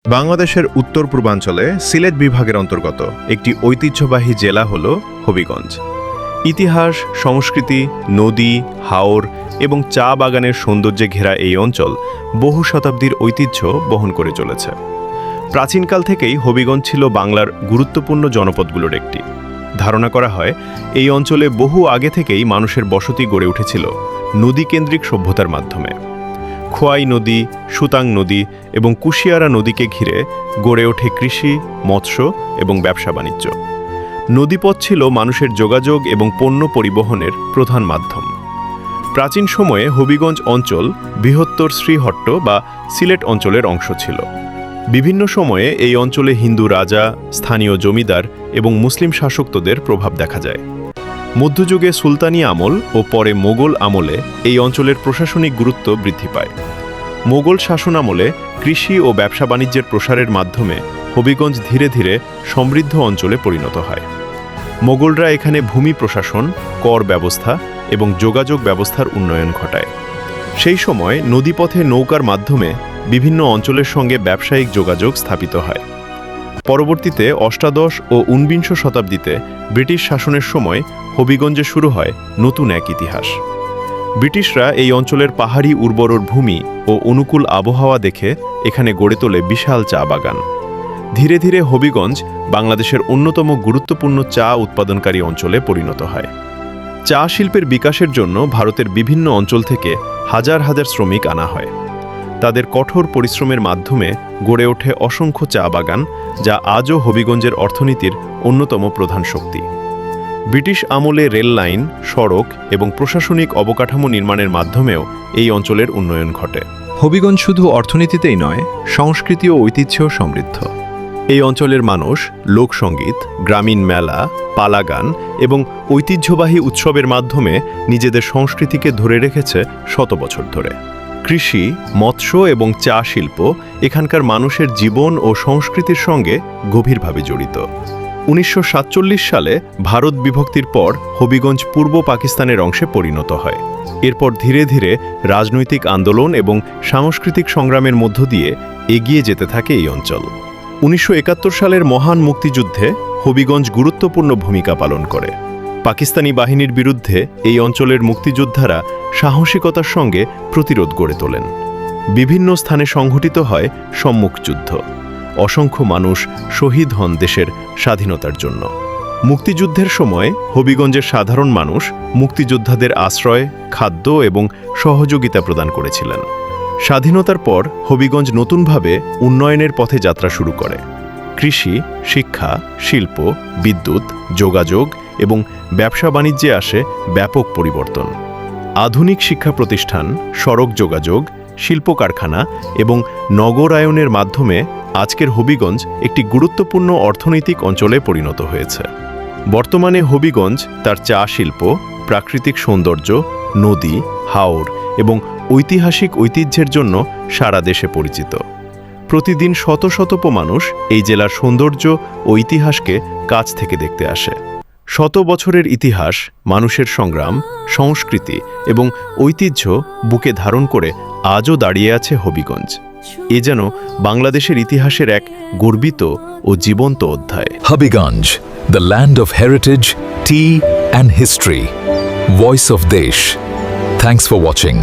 বাংলাদেশের উত্তর পূর্বাঞ্চলে সিলেট বিভাগের অন্তর্গত একটি ঐতিহ্যবাহী জেলা হল হবিগঞ্জ। ইতিহাস, সংস্কৃতি, নদী, হাওর এবং চা বাগানের সৌন্দর্যে ঘেরা এই অঞ্চল বহু শতাব্দীর ঐতিহ্য বহন করে চলেছে। প্রাচীনকাল থেকেই হবিগঞ্জ ছিল বাংলার গুরুত্বপূর্ণ জনপদগুলোর একটি। ধারণা করা হয় এই অঞ্চলে বহু আগে থেকেই মানুষের বসতি গড়ে উঠেছিল নদীকেন্দ্রিক সভ্যতার মাধ্যমে। খোয়াই নদী, সুতাং নদী এবং কুশিয়ারা নদীকে ঘিরে গড়ে ওঠে কৃষি, মৎস্য এবং ব্যবসা বাণিজ্য। নদীপথ ছিল মানুষের যোগাযোগ এবং পণ্য পরিবহনের প্রধান মাধ্যম। প্রাচীন সময়ে হবিগঞ্জ অঞ্চল বৃহত্তর শ্রীহট্ট বা সিলেট অঞ্চলের অংশ ছিল। বিভিন্ন সময়ে এই অঞ্চলে হিন্দু রাজা, স্থানীয় জমিদার এবং মুসলিম শাসকদের প্রভাব দেখা যায়। মধ্যযুগে সুলতানি আমল ও পরে মোগল আমলে এই অঞ্চলের প্রশাসনিক গুরুত্ব বৃদ্ধি পায়। মোগল শাসন আমলে কৃষি ও ব্যবসা বাণিজ্যের প্রসারের মাধ্যমে হবিগঞ্জ ধীরে ধীরে সমৃদ্ধ অঞ্চলে পরিণত হয়। মোগলরা এখানে ভূমি প্রশাসন, কর ব্যবস্থা এবং যোগাযোগ ব্যবস্থার উন্নয়ন ঘটায়। সেই সময় নদীপথে নৌকার মাধ্যমে বিভিন্ন অঞ্চলের সঙ্গে ব্যবসায়িক যোগাযোগ স্থাপিত হয়। পরবর্তীতে অষ্টাদশ ও ঊনবিংশ শতাব্দীতে ব্রিটিশ শাসনের সময় হবিগঞ্জে শুরু হয় নতুন এক ইতিহাস। ব্রিটিশরা এই অঞ্চলের পাহাড়ি উর্বর ভূমি ও অনুকূল আবহাওয়া দেখে এখানে গড়ে তোলে বিশাল চা বাগান। ধীরে ধীরে হবিগঞ্জ বাংলাদেশের অন্যতম গুরুত্বপূর্ণ চা উৎপাদনকারী অঞ্চলে পরিণত হয়। চা শিল্পের বিকাশের জন্য ভারতের বিভিন্ন অঞ্চল থেকে হাজার হাজার শ্রমিক আনা হয়। তাদের কঠোর পরিশ্রমের মাধ্যমে গড়ে ওঠে অসংখ্য চা বাগান, যা আজও হবিগঞ্জের অর্থনীতির অন্যতম প্রধান শক্তি। ব্রিটিশ আমলে রেল লাইন, সড়ক এবং প্রশাসনিক অবকাঠামো নির্মাণের মাধ্যমেও এই অঞ্চলের উন্নয়ন ঘটে। হবিগঞ্জ শুধু অর্থনীতিতেই নয়, সংস্কৃতি ও ঐতিহ্যেও সমৃদ্ধ। এই অঞ্চলের মানুষ লোকসঙ্গীত, গ্রামীণ মেলা, পালাগান এবং ঐতিহ্যবাহী উৎসবের মাধ্যমে নিজেদের সংস্কৃতিকে ধরে রেখেছে শত বছর ধরে। কৃষি, মৎস্য এবং চা শিল্প এখানকার মানুষের জীবন ও সংস্কৃতির সঙ্গে গভীরভাবে জড়িত। 1947 সালে ভারত বিভক্তির পর হবিগঞ্জ পূর্ব পাকিস্তানের অংশে পরিণত হয়। এরপর ধীরে ধীরে রাজনৈতিক আন্দোলন এবং সাংস্কৃতিক সংগ্রামের মধ্য দিয়ে এগিয়ে যেতে থাকে এই অঞ্চল। 1971 সালের মহান মুক্তিযুদ্ধে হবিগঞ্জ গুরুত্বপূর্ণ ভূমিকা পালন করে। পাকিস্তানি বাহিনীর বিরুদ্ধে এই অঞ্চলের মুক্তিযোদ্ধারা সাহসিকতার সঙ্গে প্রতিরোধ গড়ে তোলেন। বিভিন্ন স্থানে সংঘটিত হয় সম্মুখ যুদ্ধ। অসংখ্য মানুষ শহীদ হন দেশের স্বাধীনতার জন্য। মুক্তিযুদ্ধের সময় হবিগঞ্জের সাধারণ মানুষ মুক্তিযোদ্ধাদের আশ্রয়, খাদ্য এবং সহযোগিতা প্রদান করেছিলেন। স্বাধীনতার পর হবিগঞ্জ নতুনভাবে উন্নয়নের পথে যাত্রা শুরু করে। কৃষি, শিক্ষা, শিল্প, বিদ্যুৎ, যোগাযোগ এবং ব্যবসা বাণিজ্যে আসে ব্যাপক পরিবর্তন। আধুনিক শিক্ষা প্রতিষ্ঠান, সড়ক যোগাযোগ, শিল্প কারখানা এবং নগরায়নের মাধ্যমে আজকের হবিগঞ্জ একটি গুরুত্বপূর্ণ অর্থনৈতিক অঞ্চলে পরিণত হয়েছে। বর্তমানে হবিগঞ্জ তার চা শিল্প, প্রাকৃতিক সৌন্দর্য, নদী, হাওর এবং ঐতিহাসিক ঐতিহ্যের জন্য সারা দেশে পরিচিত। প্রতিদিন শত শত মানুষ এই জেলার সৌন্দর্য ও ইতিহাসকে কাছ থেকে দেখতে আসে। শত বছরের ইতিহাস, মানুষের সংগ্রাম, সংস্কৃতি এবং ঐতিহ্য বুকে ধারণ করে আজও দাঁড়িয়ে আছে হবিগঞ্জ। এ যেন বাংলাদেশের ইতিহাসের এক গর্বিত ও জীবন্ত অধ্যায়। Hobbyganj, the land of heritage, tea and history. Voice of Desh. Thanks for watching.